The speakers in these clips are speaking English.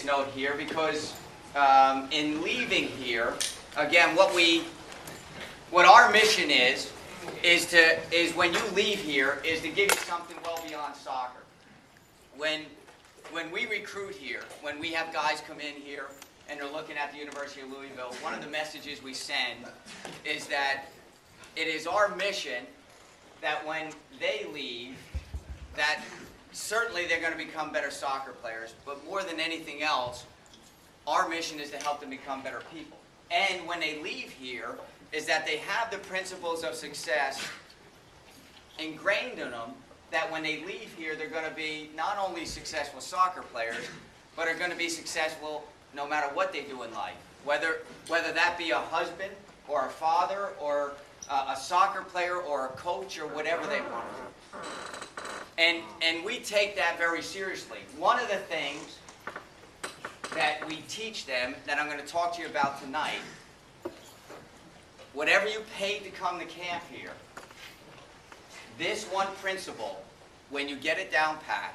note here because in leaving here, again, what our mission is when you leave here is to give you something well beyond soccer. When we recruit here, when we have guys come in here and they're looking at the University of Louisville, one of the messages we send is that it is our mission that when they leave, that certainly they're going to become better soccer players, but more than anything else, our mission is to help them become better people. And when they leave here, is that they have the principles of success ingrained in them, that when they leave here, they're going to be not only successful soccer players, but are going to be successful no matter what they do in life. Whether that be a husband, or a father, or a soccer player, or a coach, or whatever they want to do. And we take that very seriously. One of the things that we teach them, that I'm going to talk to you about tonight, whatever you paid to come to camp here, this one principle, when you get it down pat,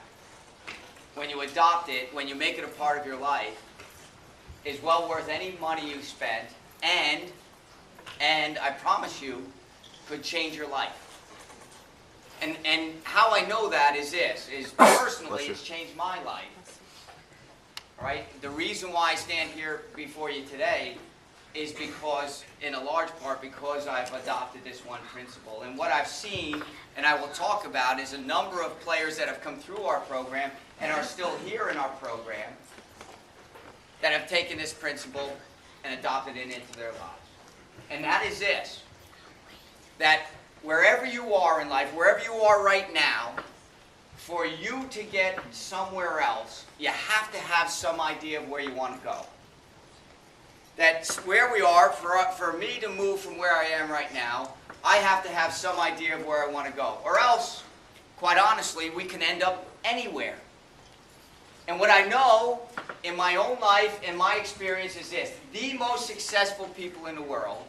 when you adopt it, when you make it a part of your life, is well worth any money you spent, and I promise you, could change your life. And how I know that is this, is personally it's changed my life. All right? The reason why I stand here before you today is because, in a large part, because I've adopted this one principle. And what I've seen, and I will talk about, is a number of players that have come through our program and are still here in our program that have taken this principle and adopted it into their lives. And that is this, that wherever you are in life, wherever you are right now, for you to get somewhere else, you have to have some idea of where you want to go. That's where we are. For me to move from where I am right now, I have to have some idea of where I want to go. Or else, quite honestly, we can end up anywhere. And what I know in my own life and my experience is this: the most successful people in the world,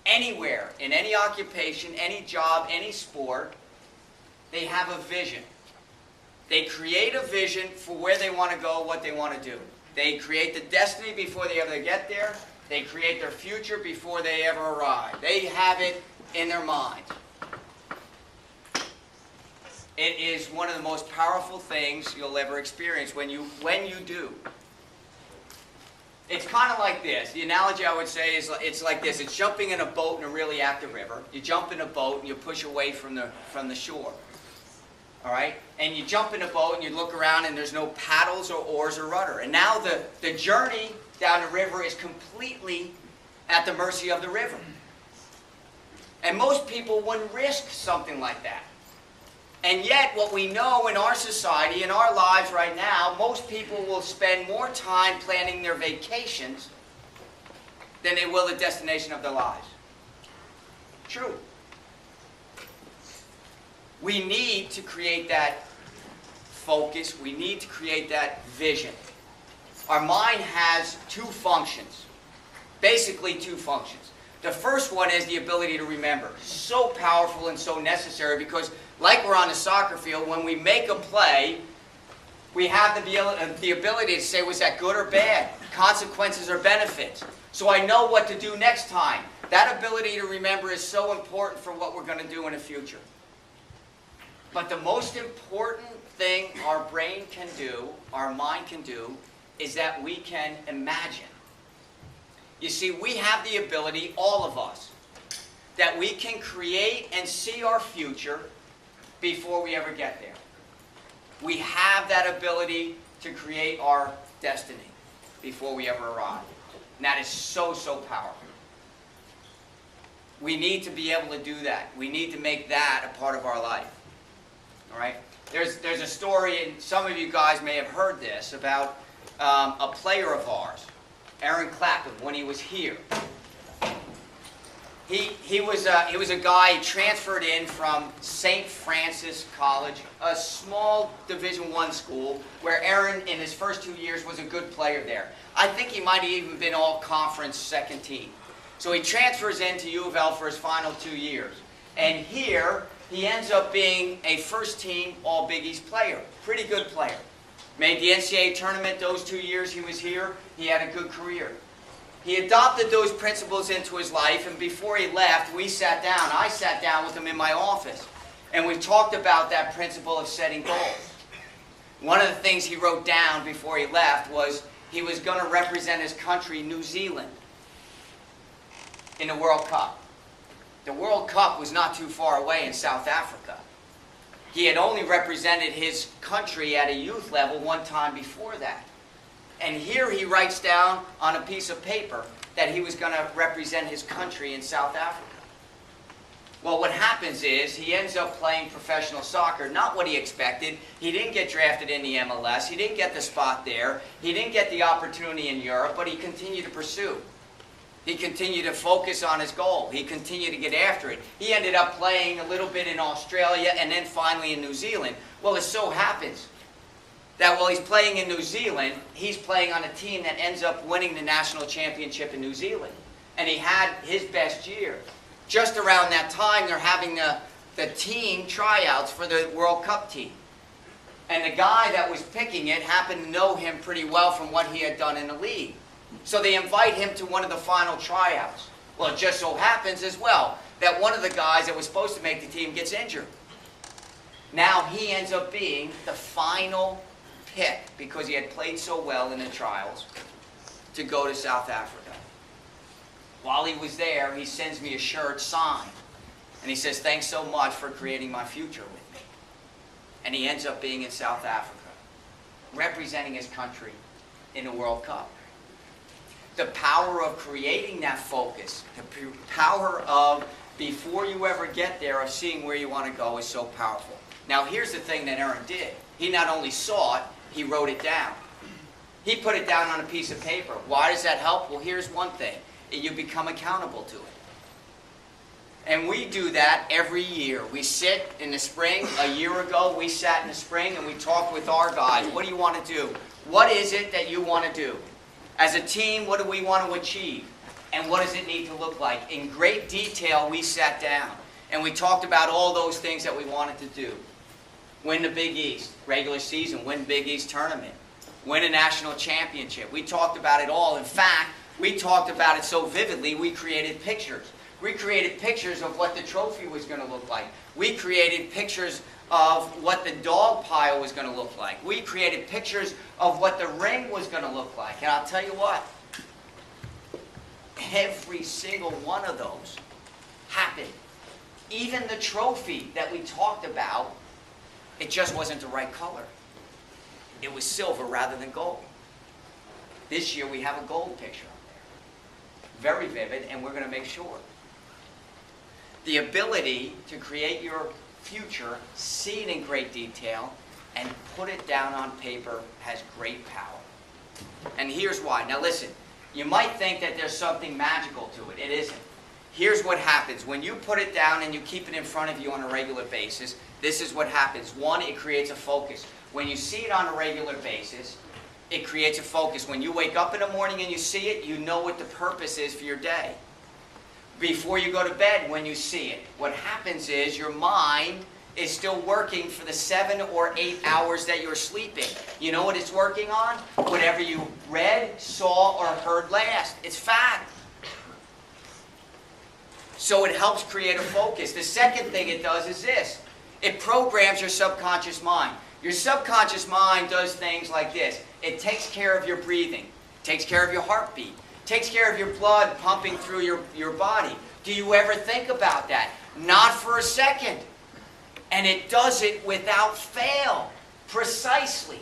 anywhere, in any occupation, any job, any sport, they have a vision. They create a vision for where they want to go, what they want to do. They create the destiny before they ever get there. They create their future before they ever arrive. They have it in their mind. It is one of the most powerful things you'll ever experience when you do. It's kind of like this. The analogy I would say is it's like this. It's jumping in a boat in a really active river. You jump in a boat and you push away from the shore. All right? And you jump in a boat and you look around and there's no paddles or oars or rudder. And now the journey down the river is completely at the mercy of the river. And most people wouldn't risk something like that. And yet, what we know in our society, in our lives right now, most people will spend more time planning their vacations than they will the destination of their lives. True. We need to create that focus. We need to create that vision. Our mind has two functions. Basically, two functions. The first one is the ability to remember. So powerful and so necessary because, like we're on the soccer field, when we make a play, we have the ability to say, was that good or bad? Consequences or benefits. So I know what to do next time. That ability to remember is so important for what we're going to do in the future. But the most important thing our brain can do, our mind can do, is that we can imagine. You see, we have the ability, all of us, that we can create and see our future before we ever get there. We have that ability to create our destiny before we ever arrive. And that is so, so powerful. We need to be able to do that. We need to make that a part of our life. All right? There's a story, and some of you guys may have heard this, about a player of ours, Aaron Clapham, when he was here. He was a guy transferred in from St. Francis College, a small Division I school, where Aaron, in his first 2 years, was a good player there. I think he might have even been all-conference second team. So he transfers into U of L for his final 2 years. And here, he ends up being a first-team All-Big East player. Pretty good player. Made the NCAA tournament those 2 years he was here. He had a good career. He adopted those principles into his life, and before he left, I sat down with him in my office, and we talked about that principle of setting goals. One of the things he wrote down before he left was he was going to represent his country, New Zealand, in the World Cup. The World Cup was not too far away in South Africa. He had only represented his country at a youth level one time before that. And here he writes down on a piece of paper that he was going to represent his country in South Africa. Well, what happens is he ends up playing professional soccer, not what he expected. He didn't get drafted in the MLS. He didn't get the spot there. He didn't get the opportunity in Europe, but he continued to pursue. He continued to focus on his goal. He continued to get after it. He ended up playing a little bit in Australia and then finally in New Zealand. Well, it so happens that while he's playing in New Zealand, he's playing on a team that ends up winning the national championship in New Zealand. And he had his best year. Just around that time, they're having the team tryouts for the World Cup team. And the guy that was picking it happened to know him pretty well from what he had done in the league. So they invite him to one of the final tryouts. Well, it just so happens as well that one of the guys that was supposed to make the team gets injured. Now he ends up being the final pick because he had played so well in the trials to go to South Africa. While he was there, he sends me a shirt signed. And he says, "Thanks so much for creating my future with me." And he ends up being in South Africa, representing his country in the World Cup. The power of creating that focus, the power of, before you ever get there, of seeing where you want to go is so powerful. Now, here's the thing that Aaron did. He not only saw it, he wrote it down. He put it down on a piece of paper. Why does that help? Well, here's one thing. You become accountable to it. And we do that every year. We sit in the spring. A year ago, we sat in the spring and we talked with our guys. What do you want to do? What is it that you want to do? As a team, what do we want to achieve? And what does it need to look like? In great detail, we sat down and we talked about all those things that we wanted to do. Win the Big East, regular season, win Big East tournament, win a national championship. We talked about it all. In fact, we talked about it so vividly, we created pictures. We created pictures of what the trophy was going to look like. We created pictures of what the dog pile was going to look like. We created pictures of what the ring was going to look like. And I'll tell you what, every single one of those happened. Even the trophy that we talked about, it just wasn't the right color. It was silver rather than gold. This year we have a gold picture on there. Very vivid, and we're going to make sure. The ability to create your future, see it in great detail, and put it down on paper has great power. And here's why. Now listen, you might think that there's something magical to it. It isn't. Here's what happens. When you put it down and you keep it in front of you on a regular basis, this is what happens. One, it creates a focus. When you see it on a regular basis, it creates a focus. When you wake up in the morning and you see it, you know what the purpose is for your day. Before you go to bed, when you see it, what happens is your mind is still working for the 7 or 8 hours that you're sleeping. You know what it's working on? Whatever you read, saw, or heard last. It's fact. So it helps create a focus. The second thing it does is this. It programs your subconscious mind. Your subconscious mind does things like this. It takes care of your breathing, takes care of your heartbeat, takes care of your blood pumping through your body. Do you ever think about that? Not for a second. And it does it without fail, precisely.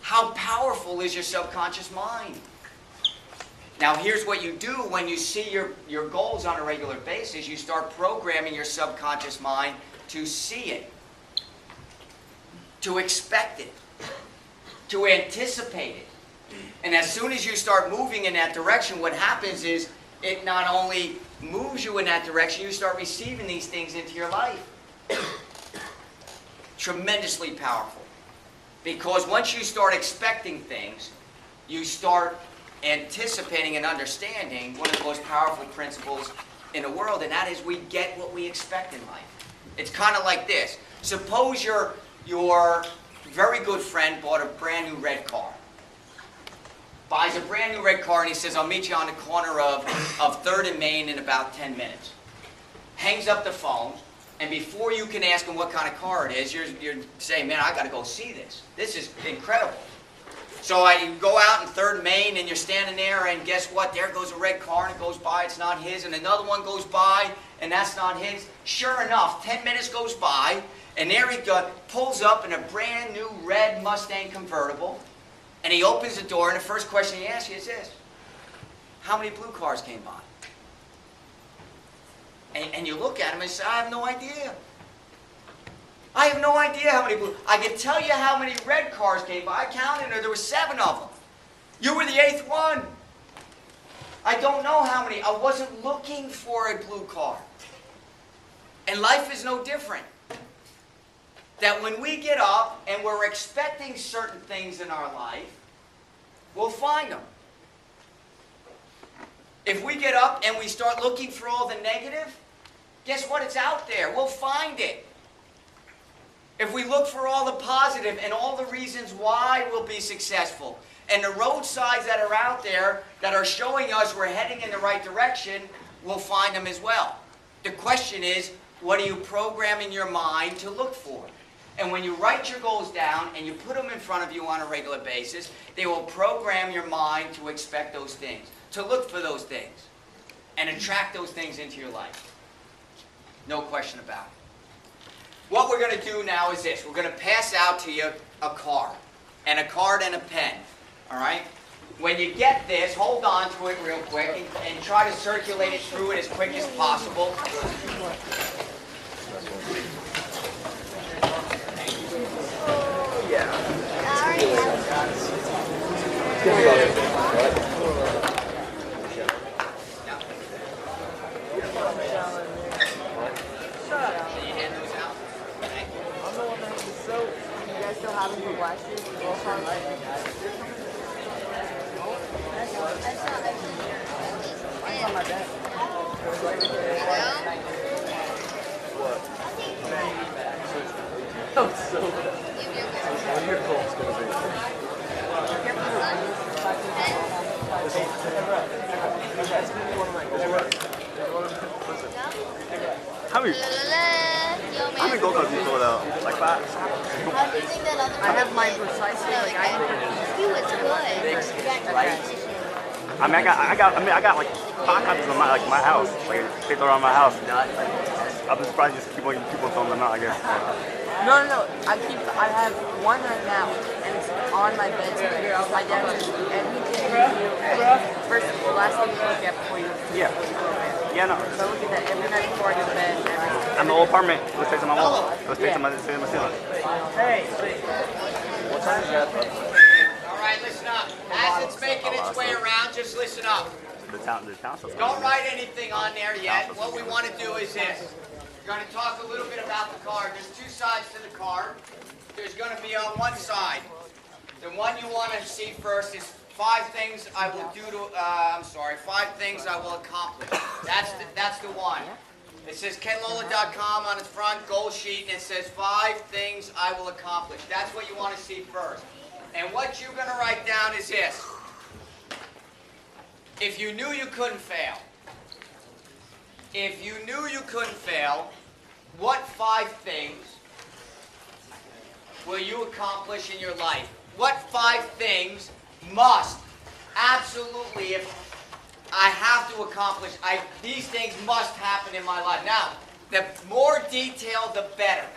How powerful is your subconscious mind? Now here's what you do when you see your goals on a regular basis. You start programming your subconscious mind to see it, to expect it, to anticipate it. And as soon as you start moving in that direction, what happens is it not only moves you in that direction, you start receiving these things into your life. Tremendously powerful. Because once you start expecting things, you start anticipating and understanding one of the most powerful principles in the world, and that is we get what we expect in life. It's kind of like this. Suppose you're very good friend bought a brand new red car. Buys a brand new red car and he says, I'll meet you on the corner of 3rd and Main in about 10 minutes. Hangs up the phone, and before you can ask him what kind of car it is, you're saying, man, I got to go see this. This is incredible. So you go out in 3rd and Main and you're standing there, and guess what? There goes a red car and it goes by, it's not his, and another one goes by and that's not his. Sure enough, 10 minutes goes by, and there he pulls up in a brand new red Mustang convertible, and he opens the door, and the first question he asks you is this: how many blue cars came by? And you look at him and say, I have no idea. I have no idea how many blue. I can tell you how many red cars came by. I counted, there were 7 of them. You were the 8th one. I don't know how many. I wasn't looking for a blue car. And life is no different. That when we get up and we're expecting certain things in our life, we'll find them. If we get up and we start looking for all the negative, guess what? It's out there. We'll find it. If we look for all the positive and all the reasons why we'll be successful, and the road signs that are out there that are showing us we're heading in the right direction, we'll find them as well. The question is, what are you programming your mind to look for? And when you write your goals down and you put them in front of you on a regular basis, they will program your mind to expect those things, to look for those things, and attract those things into your life. No question about it. What we're going to do now is this. We're going to pass out to you a card, and a card and a pen. All right? When you get this, hold on to it real quick and try to circulate it through it as quick as possible. How many go-karts do you throw out? Like 5? I have mine precisely like I do. It's good. Right? I mean, I got like 5 copies of my house. Like they throw around my house. I'm surprised just keep on throwing them out, I guess. No. I have one right now, and it's on my bed. My dad says everything you do. Last thing you look at before you. Yeah. Yeah, no. So I look at that every night before I go to bed. I'm the old apartment. Let's take to my wall. Let's take to my ceiling. Hey. What time is that? All right, listen up. As it's making its way around, just listen up. The town. Don't write anything on there yet. What we want to do is this. We're going to talk a little bit about the card. There's 2 sides to the card. There's going to be on one side. The one you want to see first is 5 things I will do to, 5 things I will accomplish. That's the one. It says KenLolla.com on its front goal sheet, and it says 5 things I will accomplish. That's what you want to see first. And what you're going to write down is this. If you knew you couldn't fail, what 5 things will you accomplish in your life? What 5 things must, absolutely, if I have to accomplish, these things must happen in my life. Now, the more detailed, the better.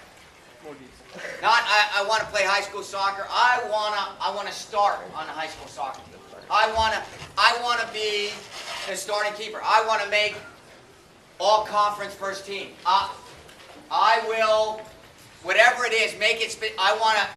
Not, I want to play high school soccer. I want to start on the high school soccer team. I want to be the starting keeper. I want to make all conference first team. I will, whatever it is, make it. I want to.